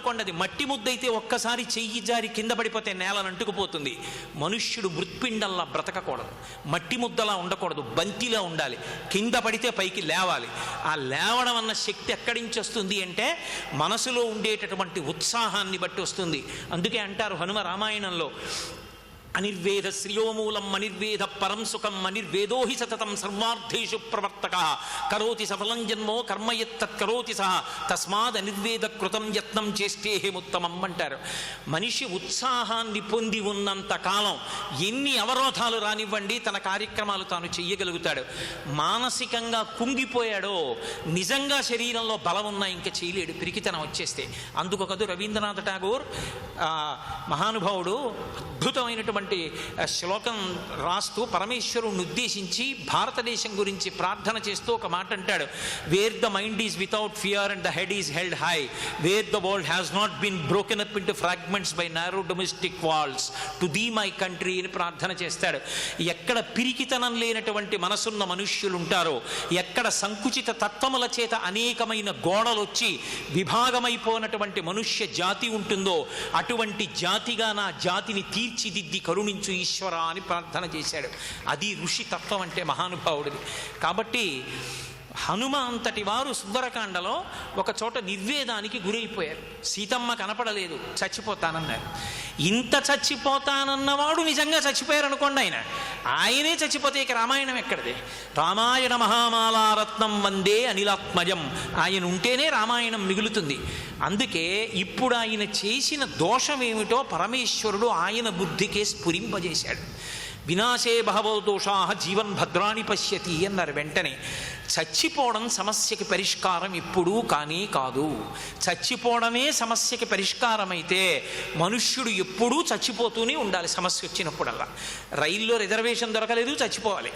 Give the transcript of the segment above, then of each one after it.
అనుకోండి, అది మట్టి ముద్దయితే ఒక్కసారి చెయ్యి జారి కింద పడిపోతే నేలను అంటుకుపోతుంది. మనుష్యుడు మృత్పిండల్లా బ్రతకకూడదు, మట్టి ముద్దలా ఉండకూడదు, బంతిలా ఉండాలి. కింద పడితే పైకి లేవాలి. ఆ లేవడం అన్న శక్తి ఎక్కడి నుంచి వస్తుంది అంటే మనసులో ఉండేటటువంటి ఉత్సాహాన్ని బట్టి వస్తుంది. అందుకే అంటారు హనుమ రామాయణంలో, అనిర్వేద శ్రియోమూలం అనిర్వేద పరం సుఖం అనిర్వేదో హి సతతం సర్వార్థేషు ప్రవర్తక కరోతి సఫలం జన్మో కర్మయత్తత్ కరోతి సహ తస్మాద్ అనిర్వేద కృతం యత్నం చేష్టేహముత్తమం అంటారు. మనిషి ఉత్సాహాన్ని పొంది ఉన్నంత కాలం ఎన్ని అవరోధాలు రానివ్వండి తన కార్యక్రమాలు తాను చెయ్యగలుగుతాడు. మానసికంగా కుంగిపోయాడో నిజంగా శరీరంలో బలం ఉన్నా ఇంకా చేయలేడు, పిరికితనం వచ్చేస్తే. అందుకు కదు రవీంద్రనాథ్ ఠాగూర్ మహానుభావుడు అద్భుతమైనటువంటి శ్లోకం రాస్తూ పరమేశ్వరుణ్ణి ఉద్దేశించి భారతదేశం గురించి ప్రార్థన చేస్తూ ఒక మాట అంటాడు, where the mind is without fear and the head is held high, where the world has not been broken up into fragments by narrow domestic walls to thee my country అని ప్రార్థన చేస్తాడు. ఎక్కడ పిరికితనం లేనటువంటి మనసున్న మనుష్యులు ఉంటారో, ఎక్కడ సంకుచిత తత్వముల చేత అనేకమైన గోడలు వచ్చి విభాగమైపోయినటువంటి మనుష్య జాతి ఉంటుందో అటువంటి జాతిగా నా జాతిని తీర్చిదిద్ది కరుణించు ఈశ్వర అని ప్రార్థన చేశాడు. అది ఋషి తత్వం అంటే మహానుభావుడిది. కాబట్టి హనుమ అంతటి వారు సుందరకాండలో ఒక చోట నిర్వేదానికి గురైపోయారు. సీతమ్మ కనపడలేదు, చచ్చిపోతానన్నారు. ఇంత చచ్చిపోతానన్నవాడు నిజంగా చచ్చిపోయారనుకోండి, ఆయనే చచ్చిపోతే ఇక రామాయణం ఎక్కడిది? రామాయణ మహామాలారత్నం వందే అనిలాత్మజం, ఆయన ఉంటేనే రామాయణం మిగులుతుంది. అందుకే ఇప్పుడు ఆయన చేసిన దోషం ఏమిటో పరమేశ్వరుడు ఆయన బుద్ధికే స్ఫురింపజేశాడు. వినాశే బహవో దోషా జీవన్ భద్రాణి పశ్యతి అన్నారు. వెంటనే చచ్చిపోవడం సమస్యకి పరిష్కారం ఇప్పుడు కానీ కాదు. చచ్చిపోవడమే సమస్యకి పరిష్కారం అయితే మనుష్యుడు ఎప్పుడూ చచ్చిపోతూనే ఉండాలి. సమస్య వచ్చినప్పుడల్లా రైల్లో రిజర్వేషన్ దొరకలేదు, చచ్చిపోవాలి.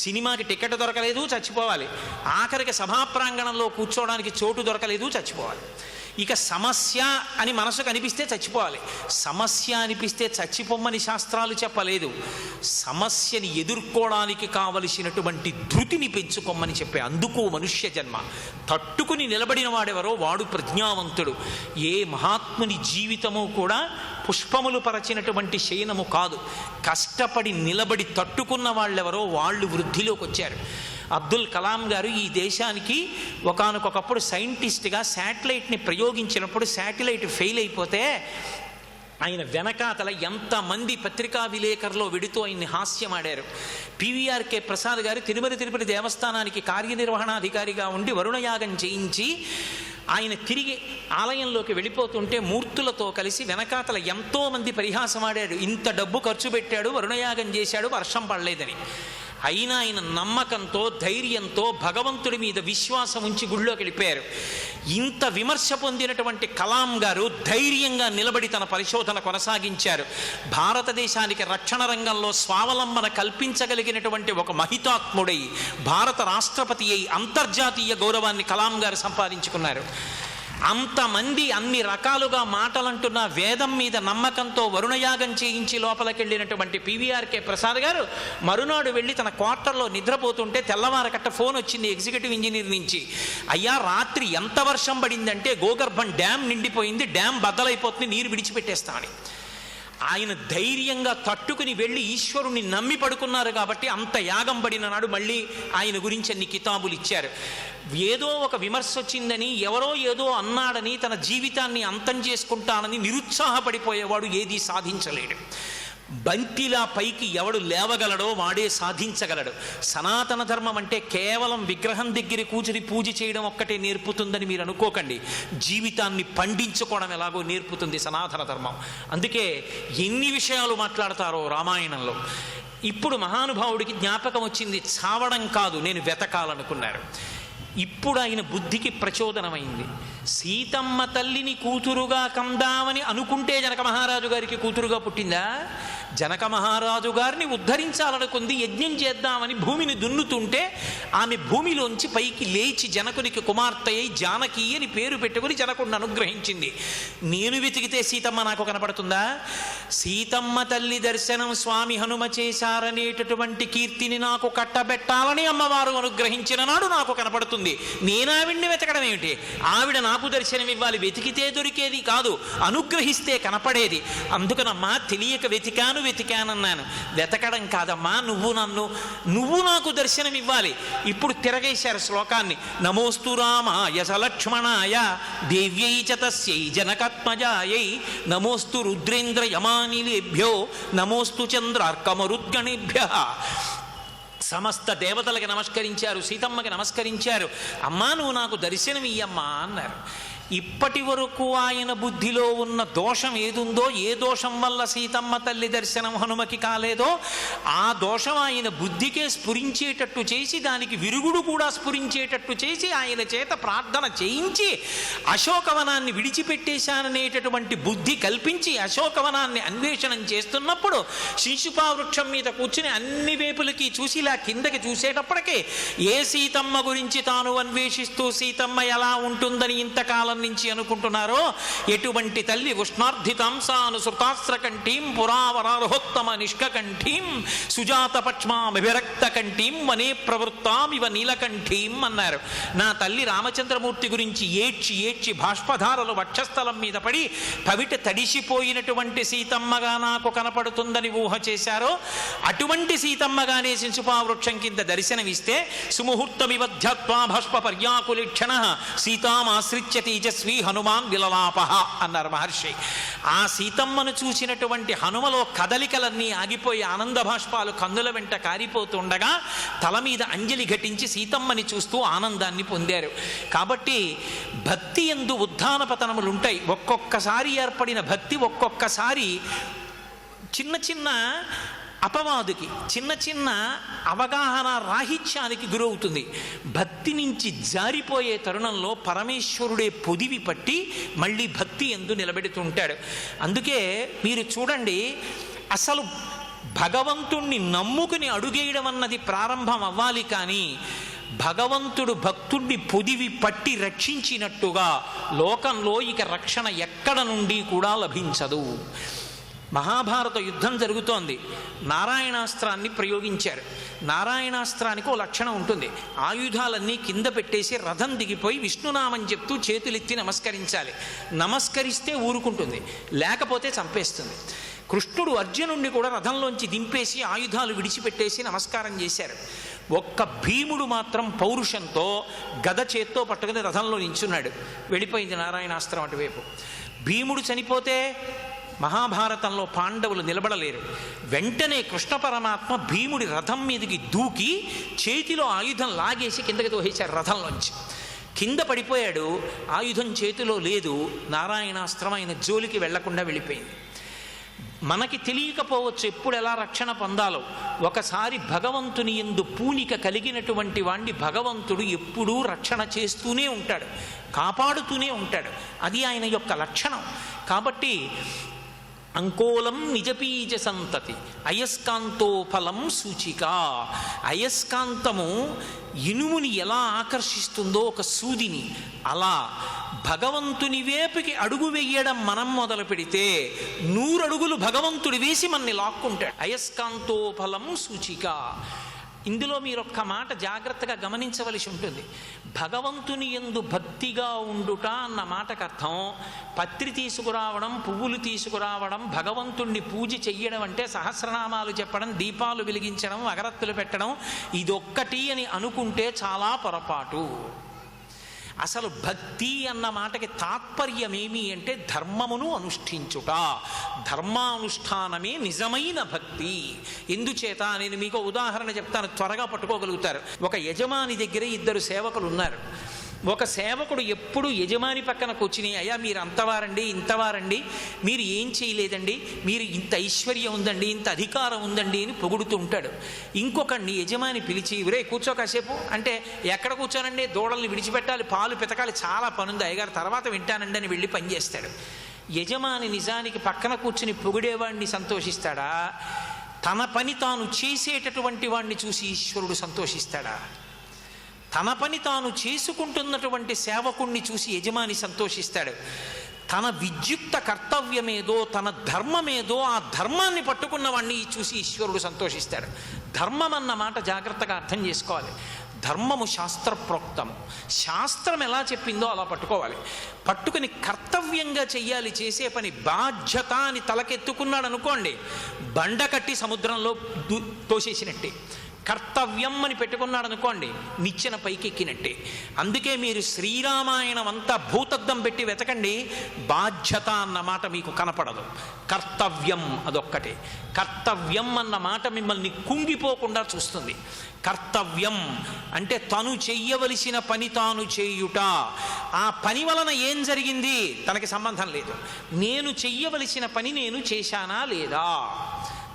సినిమాకి టికెట్ దొరకలేదు, చచ్చిపోవాలి. ఆఖరికి సభా ప్రాంగణంలో కూర్చోవడానికి చోటు దొరకలేదు, చచ్చిపోవాలి. ఇక సమస్య అని మనసుకు అనిపిస్తే చచ్చిపోవాలి. సమస్య అనిపిస్తే చచ్చిపోమ్మని శాస్త్రాలు చెప్పలేదు, సమస్యని ఎదుర్కోవడానికి కావలసినటువంటి ధృతిని పెంచుకోమని చెప్పే. అందుకు మనుష్య జన్మ. తట్టుకుని నిలబడిన వాడెవరో వాడు ప్రజ్ఞావంతుడు. ఏ మహాత్ముని జీవితము కూడా పుష్పములు పరచినటువంటి శయనము కాదు. కష్టపడి నిలబడి తట్టుకున్న వాళ్ళెవరో వాళ్ళు వృద్ధిలోకి వచ్చారు. అబ్దుల్ కలాం గారు ఈ దేశానికి ఒకానొకప్పుడు సైంటిస్ట్గా శాటిలైట్ని ప్రయోగించినప్పుడు శాటిలైట్ ఫెయిల్ అయిపోతే ఆయన వెనకాతల ఎంతమంది పత్రికా విలేకరులో వెడుతూ ఆయన్ని హాస్యమాడారు. పివిఆర్కే ప్రసాద్ గారు తిరుపతి దేవస్థానానికి కార్యనిర్వహణాధికారిగా ఉండి వరుణయాగం చేయించి ఆయన తిరిగి ఆలయంలోకి వెళ్ళిపోతుంటే మూర్తులతో కలిసి వెనకాతల ఎంతోమంది పరిహాసమాడాడు. ఇంత డబ్బు ఖర్చు పెట్టాడు, వరుణయాగం చేశాడు, వర్షం పడలేదని. అయినా ఆయన నమ్మకంతో ధైర్యంతో భగవంతుడి మీద విశ్వాసం ఉంచి గుళ్ళోకి వెళ్ళిపోయారు. ఇంత విమర్శ పొందినటువంటి కలాం గారు ధైర్యంగా నిలబడి తన పరిశోధన కొనసాగించారు. భారతదేశానికి రక్షణ రంగంలో స్వావలంబన కల్పించగలిగినటువంటి ఒక మహితాత్ముడై భారత రాష్ట్రపతి అయి అంతర్జాతీయ గౌరవాన్ని కలాం గారు సంపాదించుకున్నారు. అంతమంది అన్ని రకాలుగా మాటలంటున్న వేదం మీద నమ్మకంతో వరుణయాగం చేయించి లోపలికెళ్ళినటువంటి పివిఆర్కే ప్రసాద్ గారు మరునాడు వెళ్ళి తన క్వార్టర్లో నిద్రపోతుంటే తెల్లవారకట్ట ఫోన్ వచ్చింది ఎగ్జిక్యూటివ్ ఇంజనీర్ నుంచి. అయ్యా, రాత్రి ఎంత వర్షం పడిందంటే గోగర్భం డ్యామ్ నిండిపోయింది, డ్యామ్ బద్దలైపోతుంది, నీరు విడిచిపెట్టేస్తామని. ఆయన ధైర్యంగా తట్టుకుని వెళ్ళి ఈశ్వరుణ్ణి నమ్మి పడుకున్నారు కాబట్టి అంత యాగం పడిన నాడు మళ్ళీ ఆయన గురించి అన్ని కితాబులు ఇచ్చారు. ఏదో ఒక విమర్శ వచ్చిందని, ఎవరో ఏదో అన్నాడని తన జీవితాన్ని అంతం చేసుకుంటానని నిరుత్సాహపడిపోయేవాడు ఏదీ సాధించలేడు. బంతిలా పైకి ఎవడు లేవగలడో వాడే సాధించగలడు. సనాతన ధర్మం అంటే కేవలం విగ్రహం దగ్గర కూర్చుని పూజ చేయడం ఒక్కటే నేర్పుతుందని మీరు అనుకోకండి. జీవితాన్ని పండించుకోవడం ఎలాగో నేర్పుతుంది సనాతన ధర్మం. అందుకే ఎన్ని విషయాలు మాట్లాడతారో రామాయణంలో. ఇప్పుడు మహానుభావుడికి జ్ఞాపకం వచ్చింది, చావడం కాదు నేను వెతకాలనుకున్నారు. ఇప్పుడు ఆయన బుద్ధికి ప్రచోదనమైంది. సీతమ్మ తల్లిని కూతురుగా కందామని అనుకుంటే జనక మహారాజు గారికి కూతురుగా పుట్టిందా? జనక మహారాజు గారిని ఉద్ధరించాలనుకుంది, యజ్ఞం చేద్దామని భూమిని దున్నుతుంటే ఆమె భూమిలోంచి పైకి లేచి జనకునికి కుమార్తె అయి జానకి అని పేరు పెట్టుకుని జనకుడిని అనుగ్రహించింది. నేను వెతికితే సీతమ్మ నాకు కనపడుతుందా? సీతమ్మ తల్లి దర్శనం స్వామి హనుమ చేశారనేటటువంటి కీర్తిని నాకు కట్టబెట్టాలని అమ్మవారు అనుగ్రహించిన నాడు నాకు కనపడుతుంది. నేను ఆవిడ్ని వెతకడం ఏమిటి? ఆవిడ నాకు దర్శనం ఇవ్వాలి. వెతికితే దొరికేది కాదు, అనుగ్రహిస్తే కనపడేది. అందుకనమ్మా తెలియక వెతికానన్నాను. వెతకడం కాదమ్మా, నువ్వు నాకు దర్శనం ఇవ్వాలి. ఇప్పుడు తిరగేశారు శ్లోకాన్ని. నమోస్తు రామాయ సలక్ష్మణాయ దేవ్యై చ తస్యై జనకాత్మజాయై నమోస్తు రుద్రేంద్ర యమానిలేభ్యో నమోస్తు చంద్రార్కమరుద్గణేభ్యః. సమస్త దేవతలకి నమస్కరించారు, సీతమ్మకి నమస్కరించారు. అమ్మా నువ్వు నాకు దర్శనం ఇయ్యమ్మా అన్నారు. ఇప్పటి వరకు ఆయన బుద్ధిలో ఉన్న దోషం ఏదుందో, ఏ దోషం వల్ల సీతమ్మ తల్లి దర్శనం హనుమకి కాలేదో ఆ దోషం ఆయన బుద్ధికే స్ఫురించేటట్టు చేసి, దానికి విరుగుడు కూడా స్ఫురించేటట్టు చేసి ఆయన చేత ప్రార్థన చేయించి అశోకవనాన్ని విడిచిపెట్టేశాననేటటువంటి బుద్ధి కల్పించి అశోకవనాన్ని అన్వేషణం చేస్తున్నప్పుడు శిశుపావృక్షం మీద కూర్చుని అన్ని వైపులకి చూసి ఇలా కిందకి చూసేటప్పటికే ఏ సీతమ్మ గురించి తాను అన్వేషిస్తూ సీతమ్మ ఎలా ఉంటుందని ఇంతకాలం నుంచి అనుకుంటున్నారో, ఎటువంటి తల్లి ఉష్ణార్థితాంసాను శృతాస్రకంఠీం పురావరారోత్తమ నిష్కంఠీం సుజాత పక్ష్మాభిరక్త కంఠీం వనే ప్రవృత్తాం ఇవ నీలకంఠీం అన్నారు. నా తల్లి రామచంద్రమూర్తి గురించి ఏడ్చి బాష్పధారలు వక్షస్థలం మీద పడి పవిట తడిసిపోయినటువంటి సీతమ్మగా నాకు కనపడుతుందని ఊహ చేశారో అటువంటి సీతమ్మగానే శిశుపావృక్షం కింద దర్శనమిస్తే సుముహూర్తమివధ్యత్వా భాష్ప పర్యాకులీక్షణ సీతామాశ్రిత్య తేజస్వి హనుమాన్ విలలాపహ అన్నారు మహర్షి. ఆ సీతమ్మను చూసినటువంటి హనుమలో కదలికలన్నీ ఆగిపోయి ఆనంద భాష్పాలు కన్నుల వెంట కారిపోతుండగా తల మీద అంజలి ఘటించి సీతమ్మని చూస్తూ ఆనందాన్ని పొందారు. కాబట్టి భక్తి యందు ఉత్థాన పతనములు ఉంటాయి. ఒక్కొక్కసారి ఏర్పడిన భక్తి ఒక్కొక్కసారి చిన్న చిన్న అపవాదుకి, చిన్న చిన్న అవగాహన రాహిత్యానికి గురవుతుంది. భక్తి నుంచి జారిపోయే తరుణంలో పరమేశ్వరుడే పొదివి పట్టి మళ్ళీ భక్తి యందు నిలబెడుతుంటాడు. అందుకే మీరు చూడండి, అసలు భగవంతుణ్ణి నమ్ముకుని అడుగేయడం అన్నది ప్రారంభం అవ్వాలి. కానీ భగవంతుడు భక్తుడిని పొదివి పట్టి రక్షించినట్టుగా లోకంలో ఇక రక్షణ ఎక్కడ నుండి కూడా లభించదు. మహాభారత యుద్ధం జరుగుతోంది. నారాయణాస్త్రాన్ని ప్రయోగించారు. నారాయణాస్త్రానికి ఓ లక్షణం ఉంటుంది. ఆయుధాలన్నీ కింద పెట్టేసి రథం దిగిపోయి విష్ణునామం చెప్తూ చేతులెత్తి నమస్కరించాలి. నమస్కరిస్తే ఊరుకుంటుంది, లేకపోతే చంపేస్తుంది. కృష్ణుడు అర్జునుడిని కూడా రథంలోంచి దింపేసి ఆయుధాలు విడిచిపెట్టేసి నమస్కారం చేశారు. ఒక్క భీముడు మాత్రం పౌరుషంతో గద చేత్తో పట్టుకుని రథంలో నించున్నాడు. వెళ్ళిపోయింది నారాయణాస్త్రం అటువైపు. భీముడు చనిపోతే మహాభారతంలో పాండవులు నిలబడలేరు. వెంటనే కృష్ణ పరమాత్మ భీముడి రథం మీదకి దూకి చేతిలో ఆయుధం లాగేసి కిందకి తోసేశారు. రథంలోంచి కింద పడిపోయాడు. ఆయుధం చేతిలో లేదు. నారాయణాస్త్రం ఆయన జోలికి వెళ్లకుండా వెళ్ళిపోయింది. మనకి తెలియకపోవచ్చు ఎప్పుడు ఎలా రక్షణ పొందాలో. ఒకసారి భగవంతుని యందు పూనిక కలిగినటువంటి వాణ్ణి భగవంతుడు ఎప్పుడూ రక్షణ చేస్తూనే ఉంటాడు, కాపాడుతూనే ఉంటాడు. అది ఆయన యొక్క లక్షణం. కాబట్టి అంకోలం నిజపీజ సంతతి అయస్కాంతో ఫలం సూచిక. అయస్కాంతము ఇనుముని ఎలా ఆకర్షిస్తుందో ఒక సూదిని, అలా భగవంతుని వేపుకి అడుగు వెయ్యడం మనం మొదలు పెడితే 100 అడుగులు భగవంతుడు వేసి మనని లాక్కుంటాడు. అయస్కాంతో ఫలం సూచిక. ఇందులో మీరు ఒక్క మాట జాగ్రత్తగా గమనించవలసి ఉంటుంది. భగవంతుని యందు భక్తిగా ఉండుట అన్న మాటకు అర్థం పత్రి తీసుకురావడం, పువ్వులు తీసుకురావడం, భగవంతుణ్ణి పూజ చెయ్యడం అంటే సహస్రనామాలు చెప్పడం, దీపాలు వెలిగించడం, అగరత్తులు పెట్టడం ఇదొక్కటి అని అనుకుంటే చాలా పొరపాటు. అసలు భక్తి అన్న మాటకి తాత్పర్యం ఏమి అంటే ధర్మమును అనుష్ఠించుట. ధర్మానుష్ఠానమే నిజమైన భక్తి. ఎందుచేత నేను మీకు ఉదాహరణ చెప్తాను, త్వరగా పట్టుకోగలుగుతారు. ఒక యజమాని దగ్గర 2 సేవకులు ఉన్నారు. ఒక సేవకుడు ఎప్పుడు యజమాని పక్కన కూర్చుని, అయ్యా మీరు అంతవారండి, ఇంతవారండి, మీరు ఏం చేయలేదండి, మీరు ఇంత ఐశ్వర్యం ఉందండి, ఇంత అధికారం ఉందండి అని పొగుడుతూ ఉంటాడు. ఇంకొకడిని యజమాని పిలిచి, ఒరే కూర్చో కాసేపు అంటే, ఎక్కడ కూర్చోనండి, దూడల్ని విడిచిపెట్టాలి, పాలు పితకాలి, చాలా పనుంది అయ్యగారు, తర్వాత వింటానండి అని వెళ్ళి పనిచేస్తాడు. యజమాని నిజానికి పక్కన కూర్చుని పొగిడేవాడిని సంతోషిస్తాడా, తన పని తాను చేసేటటువంటి వాడిని చూసి ఈశ్వరుడు సంతోషిస్తాడా? తన పని తాను చేసుకుంటున్నటువంటి సేవకుణ్ణి చూసి యజమాని సంతోషిస్తాడు. తన విద్యుక్త కర్తవ్యమేదో, తన ధర్మమేదో, ఆ ధర్మాన్ని పట్టుకున్న వాడిని చూసి ఈశ్వరుడు సంతోషిస్తాడు. ధర్మం అన్న మాట జాగ్రత్తగా అర్థం చేసుకోవాలి. ధర్మము శాస్త్రప్రోక్తము. శాస్త్రం ఎలా చెప్పిందో అలా పట్టుకోవాలి. పట్టుకుని కర్తవ్యంగా చెయ్యాలి. చేసే పని బాధ్యత అని తలకెత్తుకున్నాడు అనుకోండి, బండ కట్టి సముద్రంలో తోసేసినట్టే. కర్తవ్యం అని పెట్టుకున్నాడు అనుకోండి, నిచ్చెన పైకెక్కినట్టే. అందుకే మీరు శ్రీరామాయణం అంతా భూతద్దం పెట్టి వెతకండి, బాధ్యత అన్న మాట మీకు కనపడదు. కర్తవ్యం అదొక్కటే. కర్తవ్యం అన్న మాట మిమ్మల్ని కుంగిపోకుండా చూస్తుంది. కర్తవ్యం అంటే తను చెయ్యవలసిన పని తాను చేయుట. ఆ పని వలన ఏం జరిగింది తనకి సంబంధం లేదు. నేను చెయ్యవలసిన పని నేను చేశానా లేదా?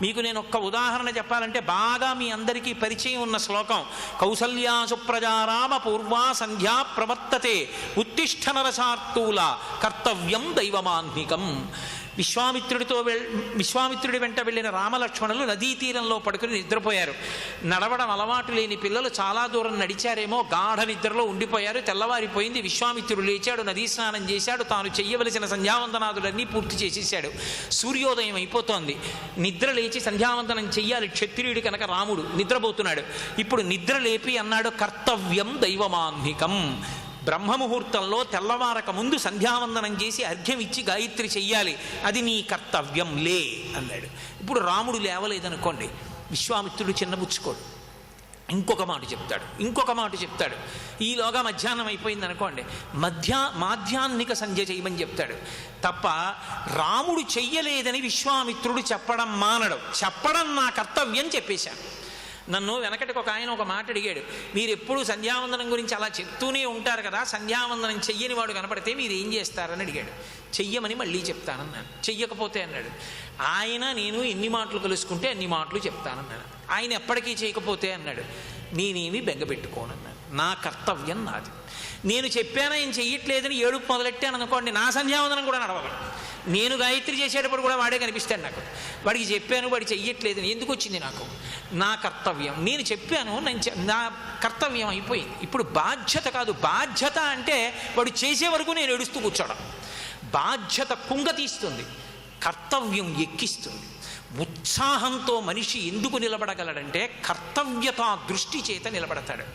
మీకు నేను ఒక్క ఉదాహరణ చెప్పాలంటే, బాగా మీ అందరికీ పరిచయం ఉన్న శ్లోకం, కౌసల్యా సుప్రజారామ పూర్వా సంధ్యా ప్రవర్తతే ఉత్తిష్ఠ నరసార్తూల కర్తవ్యం దైవమాన్నికం. విశ్వామిత్రుడి వెంట వెళ్ళిన రామలక్ష్మణులు నదీ తీరంలో పడుకుని నిద్రపోయారు. నడవడం అలవాటు లేని పిల్లలు చాలా దూరం నడిచారేమో, గాఢ నిద్రలో ఉండిపోయారు. తెల్లవారిపోయింది. విశ్వామిత్రుడు లేచాడు, నదీ స్నానం చేశాడు, తాను చెయ్యవలసిన సంధ్యావందనాదులన్నీ పూర్తి చేసేసాడు. సూర్యోదయం అయిపోతోంది. నిద్ర లేచి సంధ్యావందనం చెయ్యాలి. క్షత్రియుడి కనుక రాముడు నిద్రపోతున్నాడు. ఇప్పుడు నిద్ర లేపి అన్నాడు, కర్తవ్యం దైవమాన్నికం. బ్రహ్మముహూర్తంలో తెల్లవారక ముందు సంధ్యావందనం చేసి అర్ఘ్యం ఇచ్చి గాయత్రి చెయ్యాలి, అది నీ కర్తవ్యం లే అన్నాడు. ఇప్పుడు రాముడు లేవలేదనుకోండి, విశ్వామిత్రుడు చిన్నబుచ్చుకోడు, ఇంకొక మాట చెప్తాడు, ఇంకొక మాట చెప్తాడు. ఈలోగా మధ్యాహ్నం అయిపోయింది అనుకోండి, మాధ్యాహ్నిక సంధ్య చేయమని చెప్తాడు తప్ప రాముడు చెయ్యలేదని విశ్వామిత్రుడు చెప్పడం మానడు. చెప్పడం నా కర్తవ్యం చెప్పేశాను. నన్ను వెనకటికి ఒక ఆయన ఒక మాట అడిగాడు, మీరు ఎప్పుడు సంధ్యావందనం గురించి అలా చెప్తూనే ఉంటారు కదా, సంధ్యావందనం చెయ్యని వాడు కనపడితే మీరు ఏం చేస్తారని అడిగాడు. చెయ్యమని మళ్ళీ చెప్తానన్నాను. చెయ్యకపోతే అన్నాడు, ఆయన నేను ఎన్ని మాటలు కలుసుకుంటే అన్ని మాటలు చెప్తానన్నాడు. ఆయన ఎప్పటికీ చేయకపోతే అన్నాడు, నేనేమి బెంగపెట్టుకోనన్నాడు. నా కర్తవ్యం నాది. నేను చెప్పాను ఆయన చెయ్యట్లేదని ఏడుపు మొదలెట్టాను అనుకోండి, నా సంధ్యావందనం కూడా నడవదు. నేను గాయత్రి చేసేటప్పుడు కూడా వాడే కనిపిస్తాడు నాకు. వాడికి చెప్పాను, వాడు చెయ్యట్లేదని ఎందుకు వచ్చింది నాకు? నా కర్తవ్యం. నేను చెప్పాను, నా కర్తవ్యం అయిపోయింది. ఇప్పుడు బాధ్యత కాదు. బాధ్యత అంటే వాడు చేసే వరకు నేను ఏడుస్తూ కూర్చోడం. బాధ్యత కుంగ తీస్తుంది, కర్తవ్యం ఎక్కిస్తుంది. ఉత్సాహంతో మనిషి ఎందుకు నిలబడగలడంటే కర్తవ్యతా దృష్టి చేత నిలబడతాడు.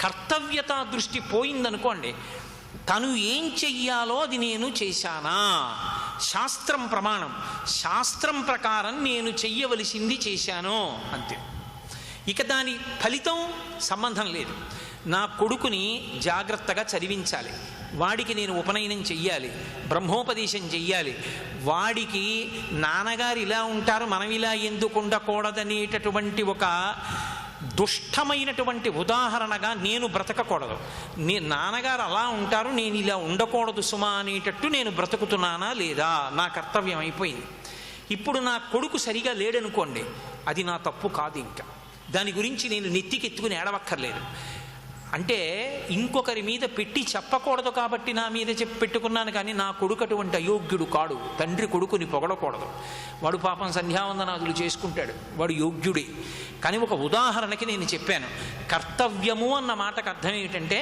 కర్తవ్యతా దృష్టి పోయిందనుకోండి, తను ఏం చెయ్యాలో అది నేను చేశానా, శాస్త్రం ప్రమాణం, శాస్త్రం ప్రకారం నేను చెయ్యవలసింది చేశాను అంతే. ఇక దాని ఫలితం సంబంధం లేదు. నా కొడుకుని జాగ్రత్తగా చదివించాలి, వాడికి నేను ఉపనయనం చెయ్యాలి, బ్రహ్మోపదేశం చెయ్యాలి, వాడికి నాన్నగారు ఇలా ఉంటారు మనం ఇలా ఎందుకు ఉండకూడదనేటటువంటి ఒక దుష్టమైనటువంటి ఉదాహరణగా నేను బ్రతకకూడదు. నాన్నగారు అలా ఉంటారు నేను ఇలా ఉండకూడదు సుమా అనేటట్టు నేను బ్రతుకుతున్నానా లేదా, నా కర్తవ్యం అయిపోయింది. ఇప్పుడు నా కొడుకు సరిగా లేడనుకోండి, అది నా తప్పు కాదు. ఇంకా దాని గురించి నేను నెత్తికెత్తుకుని ఏడవక్కర్లేదు. అంటే ఇంకొకరి మీద పెట్టి చెప్పకూడదు కాబట్టి నా మీద పెట్టుకున్నాను, కానీ నా కొడుకు అటువంటి అయోగ్యుడు కాడు. తండ్రి కొడుకుని పొగడకూడదు. వాడు పాపం సంధ్యావందనాదులు చేసుకుంటాడు, వాడు యోగ్యుడే. కానీ ఒక ఉదాహరణకి నేను చెప్పాను. కర్తవ్యము అన్న మాటకు అర్థం ఏమిటంటే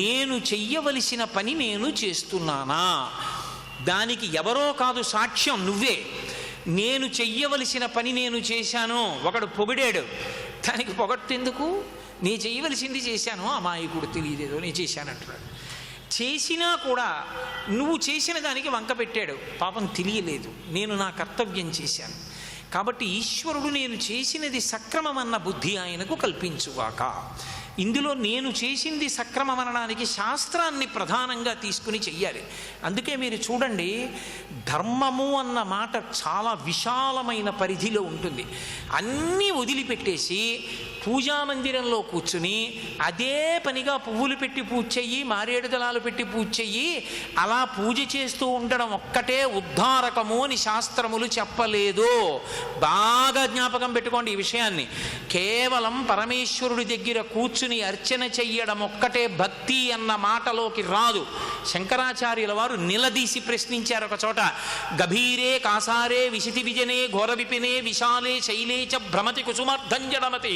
నేను చెయ్యవలసిన పని నేను చేస్తున్నానా, దానికి ఎవరో కాదు సాక్ష్యం నువ్వే. నేను చెయ్యవలసిన పని నేను చేశాను. ఒకడు పొగిడాడు, దానికి పొగట్టెందుకు? నేను చేయవలసింది చేశాను, అమాయకుడు తెలియదేదో నేను చేశానంటున్నాడు. చేసినా కూడా నువ్వు చేసిన దానికి వంక పెట్టాడు, పాపం తెలియలేదు, నేను నా కర్తవ్యం చేశాను. కాబట్టి ఈశ్వరుడు నేను చేసినది సక్రమమన్న బుద్ధి ఆయనకు కల్పించుగాక. ఇందులో నేను చేసింది సక్రమమనడానికి శాస్త్రాన్ని ప్రధానంగా తీసుకుని చెయ్యాలి. అందుకే మీరు చూడండి, ధర్మము అన్న మాట చాలా విశాలమైన పరిధిలో ఉంటుంది. అన్నీ వదిలిపెట్టేసి పూజామందిరంలో కూర్చుని అదే పనిగా పువ్వులు పెట్టి పూజ చెయ్యి, మారేడు దళాలు పెట్టి పూజ చెయ్యి, అలా పూజ చేస్తూ ఉండడం ఒక్కటే ఉద్ధారకము అని శాస్త్రములు చెప్పలేదు. బాగా జ్ఞాపకం పెట్టుకోండి ఈ విషయాన్ని. కేవలం పరమేశ్వరుడి దగ్గర కూర్చుని అర్చన చెయ్యడం ఒక్కటే భక్తి అన్న మాటలోకి రాదు. శంకరాచార్యుల వారు నిలదీసి ప్రశ్నించారు ఒక చోట. గభీరే కాసారే విశితి విజనే ఘోర విపినే విశాలే శైలే చ భ్రమతి కుసుమార్ధంజడమతి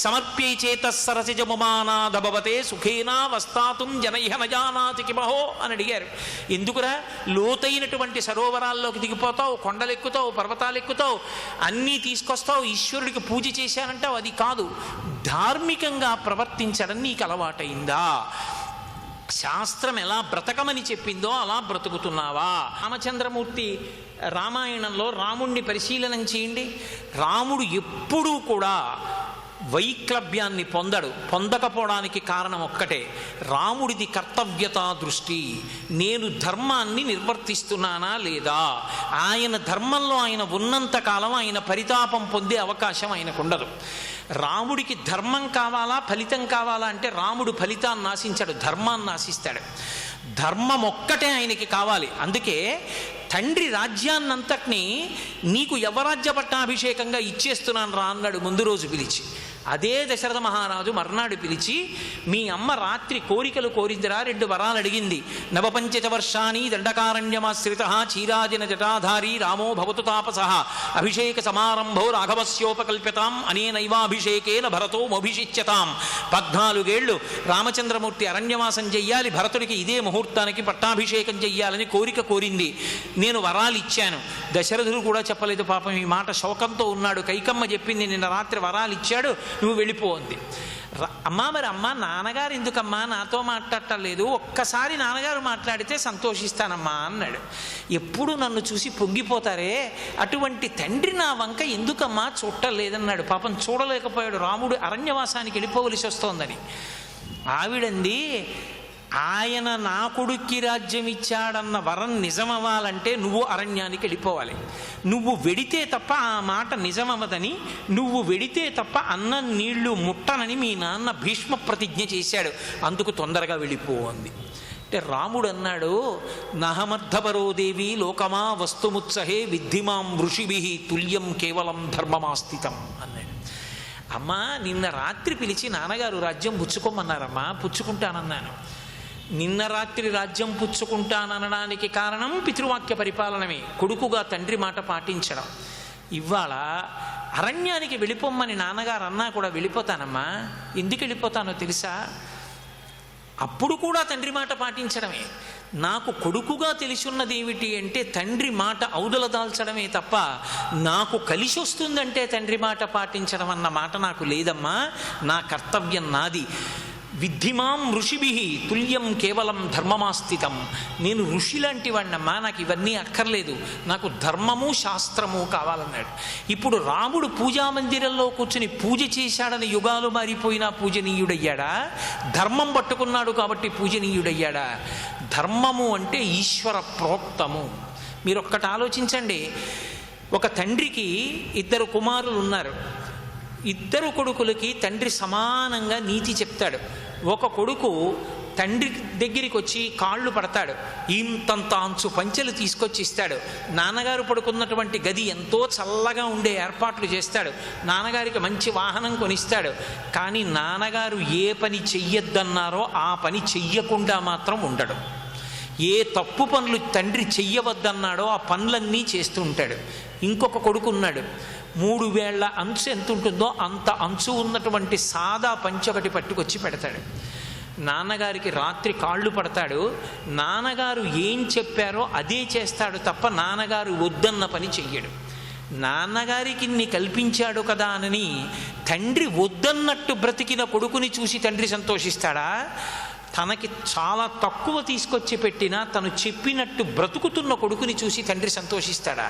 సమర్ప్యై చేతస్సరసిజముమానాదభవతే సుఖేనా వస్తాతుం జనైహ నజానాతి కిమహో అని అడిగారు. ఎందుకురా లోతైనటువంటి సరోవరాల్లోకి దిగిపోతావు, కొండలెక్కుతావు, పర్వతాలు ఎక్కుతావు, అన్నీ తీసుకొస్తావు, ఈశ్వరుడికి పూజ చేశానంటావు, అది కాదు. ధార్మికంగా ప్రవర్తించడం నీకు అలవాటైందా? శాస్త్రం ఎలా బ్రతకమని చెప్పిందో అలా బ్రతుకుతున్నావా? రామచంద్రమూర్తి రామాయణంలో రాముణ్ణి పరిశీలనం చేయండి. రాముడు ఎప్పుడూ కూడా వైక్లభ్యాన్ని పొందకపోవడానికి కారణం ఒక్కటే, రాముడిది కర్తవ్యతా దృష్టి. నేను ధర్మాన్ని నిర్వర్తిస్తున్నానా లేదా? ఆయన ధర్మంలో ఆయన ఉన్నంతకాలం ఆయన పరితాపం పొందే అవకాశం ఆయనకు ఉండదు. రాముడికి ధర్మం కావాలా ఫలితం కావాలా అంటే రాముడు ఫలితాన్ని ఆశించాడు, ధర్మాన్ని ఆశిస్తాడు. ధర్మం ఒక్కటే ఆయనకి కావాలి. అందుకే తండ్రి రాజ్యాన్నంతటినీ నీకు యవరాజ్య పట్టాభిషేకంగా ఇచ్చేస్తున్నాను రా అన్నాడు ముందు రోజు పిలిచి. అదే దశరథ మహారాజు మర్నాడు పిలిచి, మీ అమ్మ రాత్రి కోరికలు కోరిందిరా, 2 వరాలు అడిగింది. నవపంచ వర్షాణి దండకారణ్యమాశ్రిత చీరాజన జటాధారీ రామో భవతు తాపసః అభిషేక సమారంభో రాఘవస్యోపకల్ప్యతాం అనేనైవాభిషేకేన భరతో మభిషిచ్యతాం. 14 ఏళ్ళు రామచంద్రమూర్తి అరణ్యవాసం చెయ్యాలి, భరతుడికి ఇదే ముహూర్తానికి పట్టాభిషేకం చెయ్యాలని కోరిక కోరింది. నేను వరాలు ఇచ్చాను. దశరథుడు కూడా చెప్పలేదు పాపం, ఈ మాట శోకంతో ఉన్నాడు. కైకమ్మ చెప్పింది, నిన్న రాత్రి వరాలు ఇచ్చాడు, నువ్వు వెళ్ళిపోంది. అమ్మా మరి అమ్మ నాన్నగారు ఎందుకమ్మా నాతో మాట్లాడటలేదు, ఒక్కసారి నాన్నగారు మాట్లాడితే సంతోషిస్తానమ్మా అన్నాడు. ఎప్పుడు నన్ను చూసి పొంగిపోతారే, అటువంటి తండ్రి నా వంక ఎందుకమ్మా చూడలేదన్నాడు. పాపం చూడలేకపోయాడు, రాముడు అరణ్యవాసానికి వెళ్ళిపోవలసి వస్తోందని. ఆవిడంది, ఆయన నా కొడుక్కి రాజ్యం ఇచ్చాడన్న వరం నిజమవ్వాలంటే నువ్వు అరణ్యానికి వెళ్ళిపోవాలి. నువ్వు వెడితే తప్ప ఆ మాట నిజమవ్వదని, నువ్వు వెడితే తప్ప అన్నం నీళ్లు ముట్టనని మీ నాన్న భీష్మ ప్రతిజ్ఞ చేశాడు, అందుకు తొందరగా వెళ్ళిపోంది. అంటే రాముడు అన్నాడు, నహమర్థపరోదేవి లోకమా వస్తుముత్సహే విద్ధిమాం ఋషిభి తుల్యం కేవలం ధర్మమాస్థితం అన్నాడు. అమ్మా నిన్న రాత్రి పిలిచి నాన్నగారు రాజ్యం పుచ్చుకోమన్నారమ్మా, పుచ్చుకుంటానన్నాను. నిన్న రాత్రి రాజ్యం పుచ్చుకుంటాననడానికి కారణం పితృవాక్య పరిపాలనమే, కొడుకుగా తండ్రి మాట పాటించడం. ఇవాళ అరణ్యానికి వెళ్ళిపోమ్మని నాన్నగారు అన్నా కూడా వెళ్ళిపోతానమ్మా. ఎందుకు వెళ్ళిపోతానో తెలుసా? అప్పుడు కూడా తండ్రి మాట పాటించడమే. నాకు కొడుకుగా తెలిసున్నది ఏమిటి అంటే తండ్రి మాట ఔదల దాల్చడమే తప్ప నాకు కలిసి వస్తుందంటే తండ్రి మాట పాటించడం అన్న మాట నాకు లేదమ్మా. నా కర్తవ్యం నాది. విద్ధిమాం ఋషిభి తుల్యం కేవలం ధర్మమాస్థితం. నేను ఋషి లాంటి వాడినమ్మా, నాకు ఇవన్నీ అక్కర్లేదు, నాకు ధర్మము శాస్త్రము కావాలన్నాడు. ఇప్పుడు రాముడు పూజామందిరంలో కూర్చుని పూజ చేశాడని యుగాలు మారిపోయినా పూజనీయుడయ్యాడా? ధర్మం పట్టుకున్నాడు కాబట్టి పూజనీయుడయ్యాడా? ధర్మము అంటే ఈశ్వర ప్రోక్తము. మీరు ఒక్కటి ఆలోచించండి. ఒక తండ్రికి 2 కుమారులు ఉన్నారు. 2 కొడుకులకి తండ్రి సమానంగా నీతి చెప్తాడు. ఒక కొడుకు తండ్రి దగ్గరికి వచ్చి కాళ్ళు పడతాడు, ఇంతంత అంచు పంచెలు తీసుకొచ్చి ఇస్తాడు. నాన్నగారు పడుకున్నటువంటి గది ఎంతో చల్లగా ఉండే ఏర్పాట్లు చేస్తాడు, నాన్నగారికి మంచి వాహనం కొనిస్తాడు. కానీ నాన్నగారు ఏ పని చెయ్యొద్దన్నారో ఆ పని చెయ్యకుండా మాత్రం ఉండడు. ఏ తప్పు పనులు తండ్రి చెయ్యవద్దన్నాడో ఆ పనులన్నీ చేస్తూ ఉంటాడు. ఇంకొక కొడుకు ఉన్నాడు, 3 వేళ్ల అంచు ఎంత ఉంటుందో అంత అంచు ఉన్నటువంటి సాదా పంచె ఒకటి పట్టుకొచ్చి పెడతాడు. నాన్నగారికి రాత్రి కాళ్ళు పడతాడు, నాన్నగారు ఏం చెప్పారో అదే చేస్తాడు తప్ప నాన్నగారు వద్దన్న పని చెయ్యడు. నాన్నగారికి ఇన్ని కల్పించాడు కదా అని తండ్రి వద్దన్నట్టు బ్రతికిన కొడుకుని చూసి తండ్రి సంతోషిస్తాడా? తనకి చాలా తక్కువ తీసుకొచ్చి పెట్టినా తను చెప్పినట్టు బ్రతుకుతున్న కొడుకుని చూసి తండ్రి సంతోషిస్తాడా?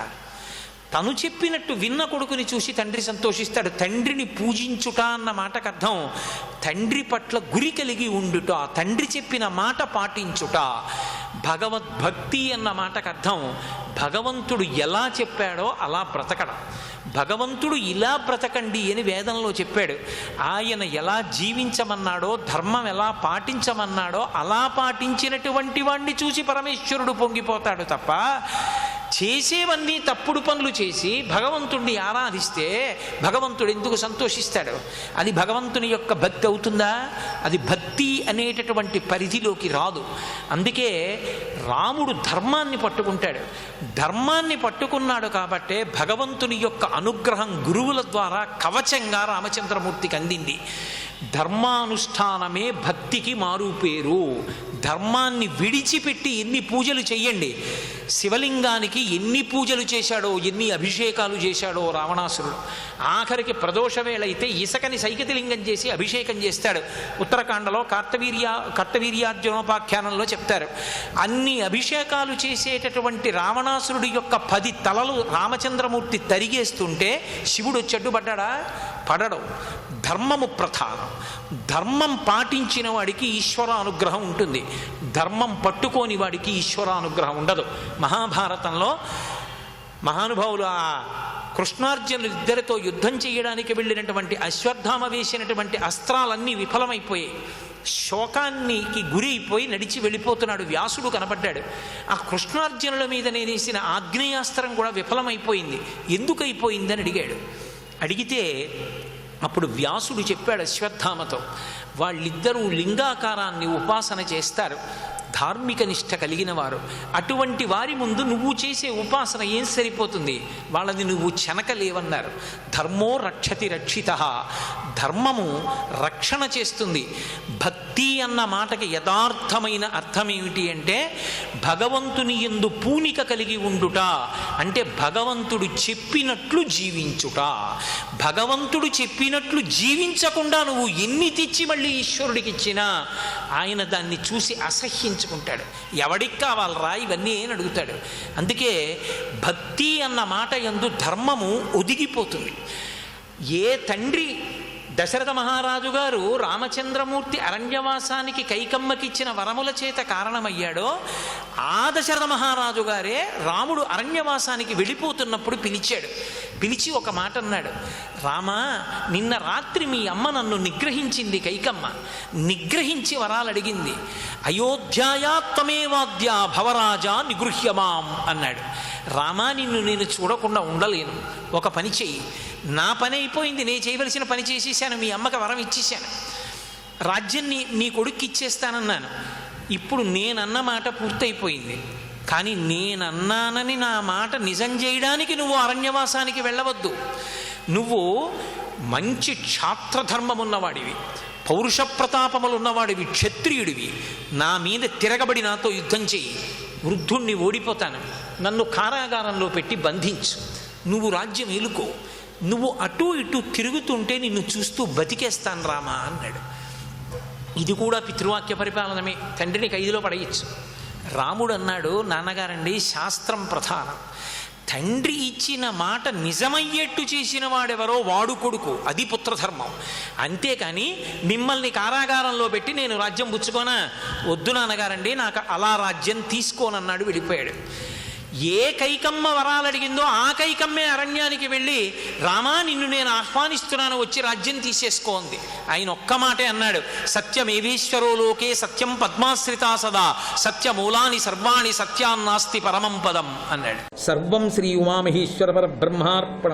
తను చెప్పినట్టు విన్న కొడుకుని చూసి తండ్రి సంతోషిస్తాడు. తండ్రిని పూజించుట అన్న మాటకు అర్థం తండ్రి పట్ల గురి కలిగి ఉండుట, తండ్రి చెప్పిన మాట పాటించుట. భగవద్భక్తి అన్న మాటకు అర్థం భగవంతుడు ఎలా చెప్పాడో అలా బ్రతకడం. భగవంతుడు ఇలా బ్రతకండి అని వేదంలో చెప్పాడు. ఆయన ఎలా జీవించమన్నాడో, ధర్మం ఎలా పాటించమన్నాడో అలా పాటించినటువంటి వాణ్ణి చూసి పరమేశ్వరుడు పొంగిపోతాడు తప్ప చేసేవన్నీ తప్పుడు పనులు చేసి భగవంతుణ్ణి ఆరాధిస్తే భగవంతుడు ఎందుకు సంతోషిస్తాడు? అది భగవంతుని యొక్క భక్తి అవుతుందా? అది భక్తి అనేటటువంటి పరిధిలోకి రాదు. అందుకే రాముడు ధర్మాన్ని పట్టుకుంటాడు. ధర్మాన్ని పట్టుకున్నాడు కాబట్టే భగవంతుని యొక్క అనుగ్రహం గురువుల ద్వారా కవచంగా రామచంద్రమూర్తికి అందింది. ధర్మానుష్ఠానమే భక్తికి మారుపేరు. ధర్మాన్ని విడిచిపెట్టి ఎన్ని పూజలు చెయ్యండి. శివలింగానికి ఎన్ని పూజలు చేశాడో, ఎన్ని అభిషేకాలు చేశాడో రావణాసురుడు. ఆఖరికి ప్రదోష వేళ అయితే ఇసకని సైకతిలింగం చేసి అభిషేకం చేస్తాడు. ఉత్తరాఖండలో కార్తవీర్యార్జునోపాఖ్యానంలో చెప్తారు. అన్ని అభిషేకాలు చేసేటటువంటి రావణాసురుడి యొక్క 10 తలలు రామచంద్రమూర్తి తరిగేస్తుంటే శివుడు వచ్చి అడ్డుపడ్డాడా? పడడం. ధర్మము ప్రధానం. ధర్మం పాటించిన వాడికి ఈశ్వరానుగ్రహం ఉంటుంది. ధర్మం పట్టుకోని వాడికి ఈశ్వరానుగ్రహం ఉండదు. మహాభారతంలో మహానుభావులు ఆ కృష్ణార్జునులు ఇద్దరితో యుద్ధం చేయడానికి వెళ్ళినటువంటి అశ్వత్థామ వేసినటువంటి అస్త్రాలన్నీ విఫలమైపోయాయి. శోకానికి గురి అయిపోయి నడిచి వెళ్ళిపోతున్నాడు. వ్యాసుడు కనపడ్డాడు. ఆ కృష్ణార్జునుల మీద నేనేసిన ఆగ్నేయాస్త్రం కూడా విఫలమైపోయింది. ఎందుకు అయిపోయిందని అడిగాడు. అడిగితే అప్పుడు వ్యాసుడు చెప్పాడు అశ్వత్థామతో, వాళ్ళిద్దరూ లింగాకారాన్ని ఉపాసన చేస్తారు, ధార్మిక నిష్ఠ కలిగిన వారు. అటువంటి వారి ముందు నువ్వు చేసే ఉపాసన ఏం సరిపోతుంది? వాళ్ళని నువ్వు చెనకలేవన్నారు. ధర్మో రక్షతి రక్షితః. ధర్మము రక్షణ చేస్తుంది. భక్తి అన్న మాటకి యథార్థమైన అర్థం ఏమిటి అంటే భగవంతుని యందు పూనిక కలిగి ఉండుట, అంటే భగవంతుడు చెప్పినట్లు జీవించుట. భగవంతుడు చెప్పినట్లు జీవించకుండా నువ్వు ఎన్ని తెచ్చి మళ్ళీ ఈశ్వరుడికి ఇచ్చినా ఆయన దాన్ని చూసి అసహ్యించుకుంటాడు. ఎవడికి కావాలరా ఇవన్నీ అని అడుగుతాడు. అందుకే భక్తి అన్న మాట యందు ధర్మము ఒదిగిపోతుంది. ఏ తండ్రి దశరథ మహారాజు గారు రామచంద్రమూర్తి అరణ్యవాసానికి కైకమ్మకిచ్చిన వరముల చేత కారణమయ్యాడో ఆ దశరథ మహారాజు గారే రాముడు అరణ్యవాసానికి వెళ్ళిపోతున్నప్పుడు పిలిచాడు. పిలిచి ఒక మాట అన్నాడు, రామా, నిన్న రాత్రి మీ అమ్మ నన్ను నిగ్రహించింది కైకమ్మ. నిగ్రహించి వరాలు అడిగింది. అయోధ్యాయా త్వమేవాద్యా భవరాజా నిగృహ్యమాం అన్నాడు. రామా, నిన్ను నేను చూడకుండా ఉండలేను. ఒక పని చెయ్యి. నా పని అయిపోయింది, నేను చేయవలసిన పని చేసేసాను. మీ అమ్మకి వరం ఇచ్చేసాను. రాజ్యం నీ కొడుక్కి ఇచ్చేస్తానన్నాను. ఇప్పుడు నేనన్న మాట పూర్తయిపోయింది. కానీ నేనన్నానని నా మాట నిజం చేయడానికి నువ్వు అరణ్యవాసానికి వెళ్ళవద్దు. నువ్వు మంచి క్షాత్రధర్మం ఉన్నవాడివి, పౌరుష ప్రతాపములు ఉన్నవాడివి, క్షత్రియుడివి. నా మీద తిరగబడి నాతో యుద్ధం చెయ్యి. వృద్ధుణ్ణి ఓడిపోతాను. నన్ను కారాగారంలో పెట్టి బంధించు. నువ్వు రాజ్యం ఏలుకో. నువ్వు అటూ ఇటూ తిరుగుతుంటే నిన్ను చూస్తూ బతికేస్తాను రామా అన్నాడు. ఇది కూడా పితృవాక్య పరిపాలనమే. తండ్రిని ఖైదులో పడేయచ్చు. రాముడు అన్నాడు, నాన్నగారండి, శాస్త్రం ప్రధానం. తండ్రి ఇచ్చిన మాట నిజమయ్యేట్టు చేసిన వాడెవరో వాడు కొడుకు. అది పుత్రధర్మం. అంతేకాని మిమ్మల్ని కారాగారంలో పెట్టి నేను రాజ్యం పుచ్చుకోనా? వద్దు నాన్నగారండి, నాకు అలా రాజ్యం తీసుకోనన్నాడు. వెళ్ళిపోయాడు. ఏ కైకమ్మ వరాలు అడిగిందో ఆ కైకమ్మే అరణ్యానికి వెళ్ళి, రామా, నిన్ను నేను ఆహ్వానిస్తున్నాను, వచ్చి రాజ్యం తీసేసుకోంది. ఆయన ఒక్క మాటే అన్నాడు, సత్యమేవేశ్వరో లోకే సత్యం పద్మాశ్రితా సదా సత్యమూలాని సర్వాణి సత్యాన్నాస్తి పరమం పదం అన్నాడు. సర్వం శ్రీ ఉమామహేశ్వర పరబ్రహ్మార్పణం.